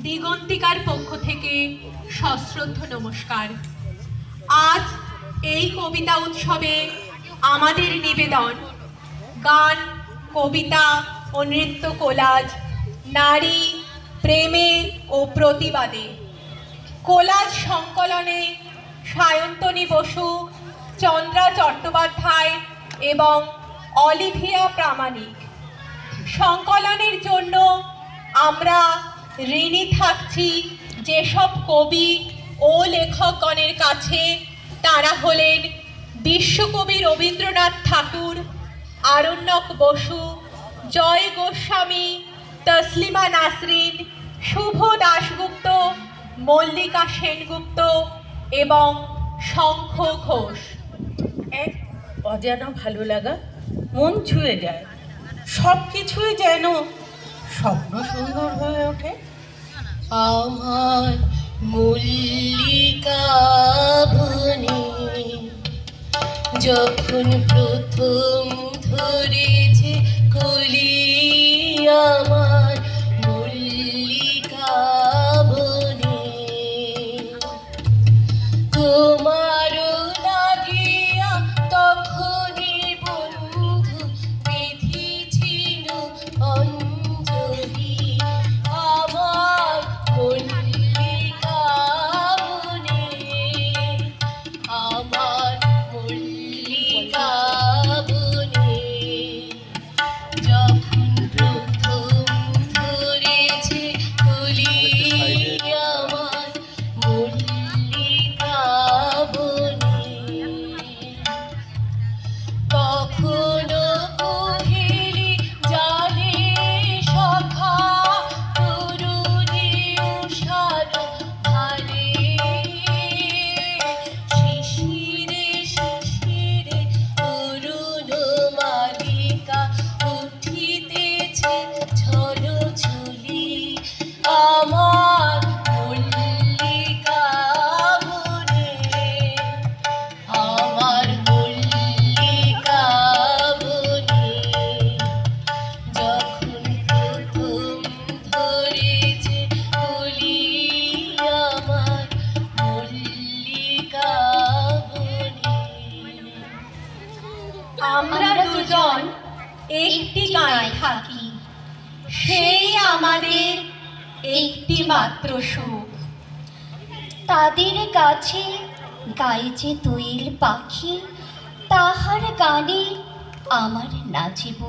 দিগন্তিকার পক্ষ থেকে সশ্রদ্ধ নমস্কার। আজ এই কবিতা উৎসবে আমাদের নিবেদন গান, কবিতা ও নৃত্য কোলাজ, নারী প্রেমে ও প্রতিবাদে। কোলাজ সংকলনে সায়ন্তনী বসু, চন্দ্রা চট্টোপাধ্যায় এবং অলিভিয়া প্রামাণিক। সংকলনের জন্য আমরা ঋণী থাকছি যেসব কবি ও লেখকগণের কাছে। তারা হলেন বিশ্বকবি রবীন্দ্রনাথ ঠাকুর, আরণ্যক বসু, জয় গোস্বামী, তসলিমা নাসরিন, শুভ দাশগুপ্ত, মল্লিকা সেনগুপ্ত এবং শঙ্খ ঘোষ। এক অজানা ভালো লাগা মন ছুঁয়ে যায়, সব কিছুই যেন স্বপ্ন সুন্দর হয়ে ওঠে। আমার মল্লিকা বনে যখন প্রথম ধরেছে কলি, আমার মল্লিকা বনে তোমারও লাগিয়া তখনই বন্ধু বিধিছিল অঞ্জলি, আমার মল্লিকা বনে, আমার মল্লিকা বনে যখন প্রথম ধরেছে কলি, আমার মল্লিকা বনে কখনো কহিলি জানে সখা তরুণী উষার ভালে, শিশিরে শিশিরে অরুণ মালিকা উঠিতেছে ঝলঝলি, আমার মল্লিকা বনে, আমার মল্লিকা বনে যখন প্রথম ধরেছে কলি, আমার মল্লিকা বনে। আমরা দুজন একটি গায়ে থাকি, সেই আমাদের একটি মাত্র সুখ। তাদের কাছে গাইছে দোয়েল পাখি, তাহার গানে আমার নাচিব।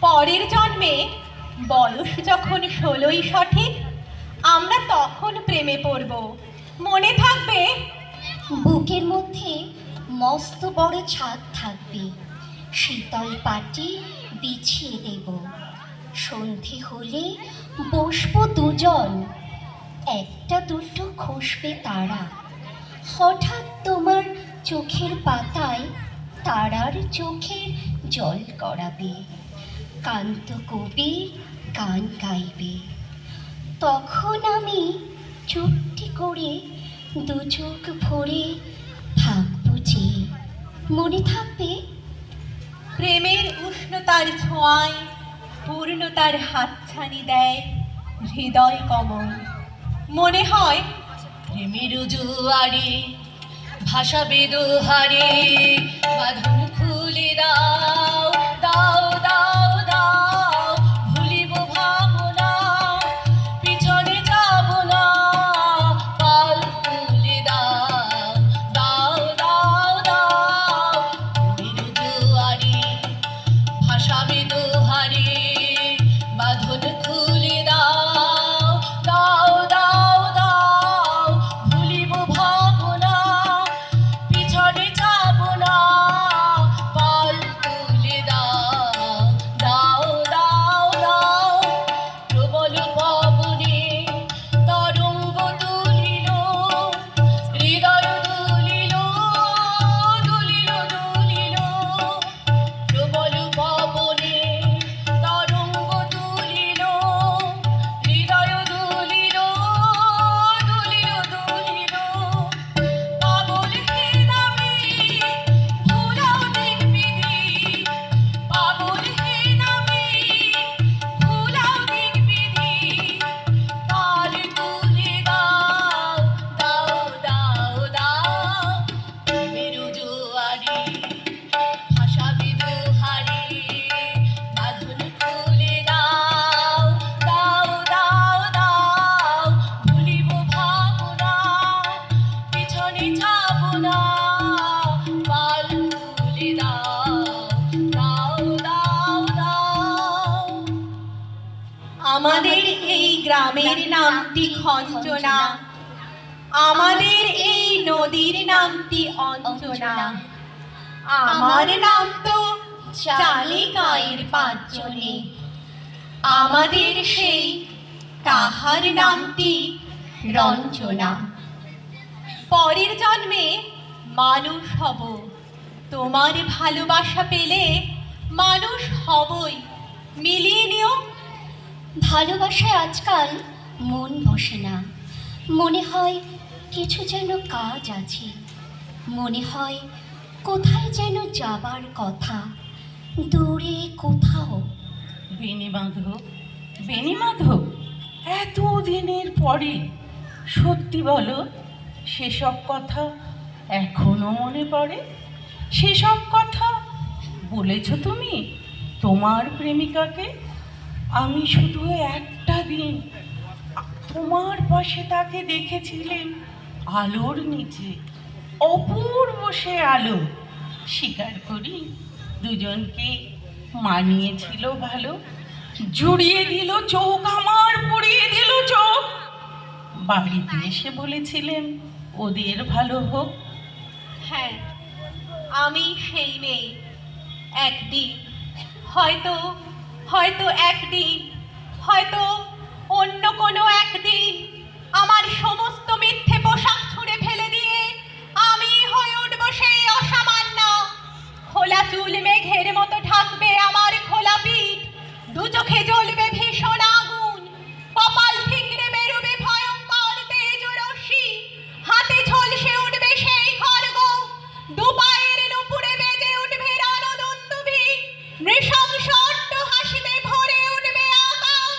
পরের জন্মে বয়স যখন 16ই সঠিক, আমরা তখন প্রেমে পড়ব, মনে থাকবে? বুকের মধ্যে মস্ত বড় ছাদ থাকবে, শীতল পাটি বিছিয়ে দেব। সন্ধে হলে বসবো দুজন, একটা দুটো খসবে তারা। হঠাৎ তোমার চোখের পাতায় তারার চোখের জল গড়াবে, কান্ত কবির গান গাইবে। তখন আমি চুপটি করে দু চোখ ভরে থাকবো যে, মনে থাকবে? প্রেমের উষ্ণতার ছোঁয়ায় পূর্ণতার হাতছানি দেয় হৃদয় কমল। মনে হয় প্রেমের জোয়ারে ভাসাবে দোহারে, বাঁধন খুলে দাও দাও দাও দাও, ভুলিব ভাবনা পিছনে যাব না, পাল খুলে দাও দাও দাও দাও, প্রেমের জোয়ারে ভাসাবে দোহারে, বাঁধন খুলে দাও দাও দাও দাও, ভুলিব ভাবনা পিছনে যাব না, পাল এই গ্রামের নামটি খঞ্চনা, আমাদের এই নদীর নামটি অঞ্চনা। আমার নাম তো চালিকায়ের পাঁচজনে, আমাদের সেই তাহার নামটি রঞ্জনা। পরের জন্মে মানুষ হব, তোমার ভালোবাসা পেলে মানুষ হবই, মিলিয়ে নিও। ভালোবাসায় আজকাল মন বসে না, মনে হয় কিছু যেন কাজ আছে, মনে হয় কোথায় যেন যাবার কথা, দূরে কোথাও। বেণীমাধব, বেণীমাধব, এত দিনের পরে সত্যি বলো, সেসব কথা এখনো মনে পড়ে? সেসব কথা বলেছ তুমি তোমার প্রেমিকাকে? আমি শুধু একটা দিন তোমার পাশে তাকে দেখেছিলেন, আলোর নিচে, অপূর্ব সে আলো। স্বীকার করি দুজনকে মানিয়েছিল ভালো, জুড়িয়ে দিল চোখ, আমার পড়িয়ে দিল চোখ। বাড়িতে এসে বলেছিলেন ওদের ভালো হোক। হ্যাঁ, আমি সেই মেয়ে। একদিন হয়তো হয়তো একদিন হয়তো অন্য কোনো একদিন আমার সমস্ত মিথ্যে পোশাক ছুঁড়ে ফেলে দিয়ে আমি হয়ে উঠব সেই অসামান্য। খোলা চুল মেঘের মতো ঢাকবে আমার খোলা পিঠ, দু চোখে জ্বলবে ভীষণ আগুন, কপাল ঠিকরে বেরোবে ভয়ঙ্কর তেজ রশ্মি, হাতে ঝলসে উঠবে সেই খড়গ, দু পায়ের নুপুরে বেজে উঠবে রণদুন্দুভি, নৃশংস হাসিতে ভরে উঠবে আকাশ,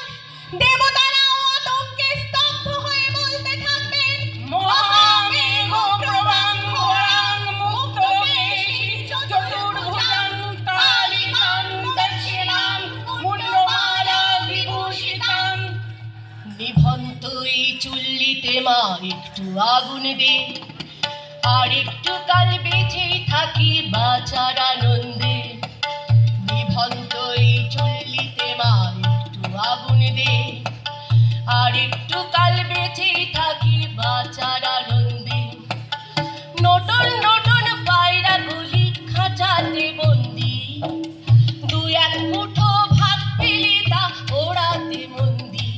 দেবতারাও আতঙ্কে স্তব্ধ হয়ে বলতে থাকবেন মহামেঘ প্রবাং ঘোরাং মুক্তকেশী চতুর্ভুজাং কালিকাং দক্ষিণাং মুন্ডমালা বিভূষিতাং। নিভন্ত এই চুল্লিতে মা একটু আগুন দে, আর একটু কাল বেঁচে থাকি বাঁচার আনন্দে। নিভন্ত এই চুল্লিতে মা একটু আগুন দে, আর একটু কাল বেঁচে থাকি বাঁচার আনন্দে। নতুন নতুন পায়রা গুলি খাঁচাতে বন্দি, দু এক মুঠো ভাত পেলে তা ওড়াতে মন্দি।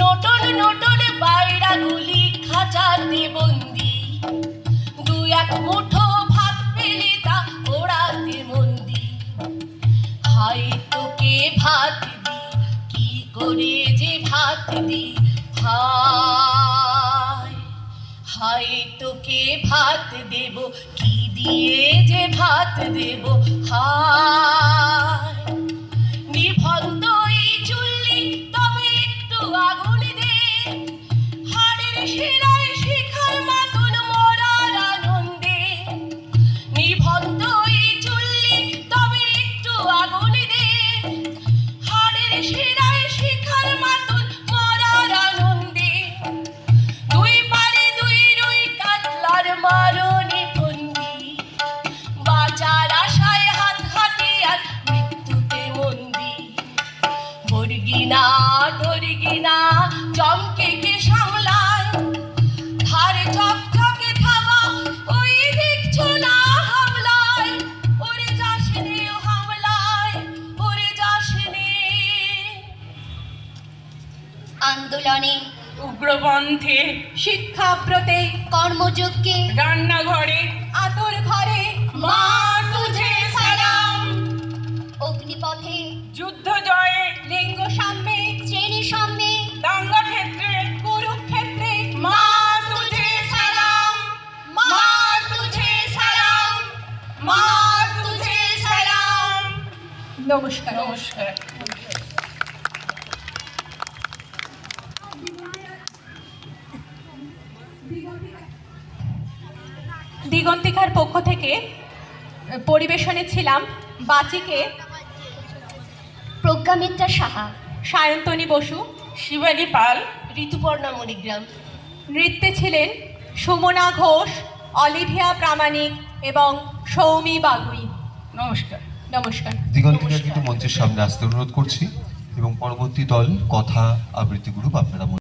নতুন নতুন পায়রাগুলি খাঁচাতে বন্দি, দু এক মুঠো ভাত পেলে তা ওড়াতে মন্দি। হাই তোকে ভাত দি, কি করে যে ভাত দি, হায় হায় তোকে ভাত দেব, কি দিয়ে যে ভাত দেব, হায়। নিভন্ত এই চুল্লি তবে একটু আগুন দে, হাড়ের শিরায় শিখার মাতুন মরার আনন্দে। নিভন্ত এই চুল্লি তবে একটু আগুন দে, হাড়ের শিরায় শিখার মাতুন মরার আনন্দে। দুই পারে দুই রুই কাতলার মারণে বন্দি, বাঁচার আশায় হাত হাতিয়ার মৃত্যুতে মন্দি। বর্গিনা ধর্গিনা চমকে কে সামলায়, ধারে চকচকে থাবা ওই দেখছো না হামলায়। ওরে যাস রে হামলায়, ওরে যাস রে। আন্দোলনে, উগ্রপন্থে, শিক্ষাব্রতে, কর্মযজ্ঞে, রান্নাঘরে, আতর ঘরে, মা তুঝে সালাম। অগ্নিপথে, যুদ্ধ জয়ে, লিঙ্গ সাম্যে, শ্রেণী সাম্যে, দাঙ্গা ক্ষেত্রে, কুরুক্ষেত্রে, মা তুঝে সালাম, মা তুঝে সালাম, মা তুঝে সালাম। নমস্কার। নমস্কার। দিগন্তিকার পক্ষ থেকে পরিবেশনে ছিলাম বাচিকে, প্রজ্ঞামিত্রা সাহা, সায়ন্তনী বসু, শিবানী পাল, ঋতুপর্ণা মণিগ্রাম। নৃত্যে ছিলেন সুমনা ঘোষ, অলিভিয়া প্রামাণিক এবং সৌমি বাগুই। নমস্কার। নমস্কার। দিগন্তিকা কিন্তু মঞ্চের সামনে আসতে অনুরোধ করছি। এবং পরবর্তী দল কথা আবৃত্তি গ্রুপ আপনারা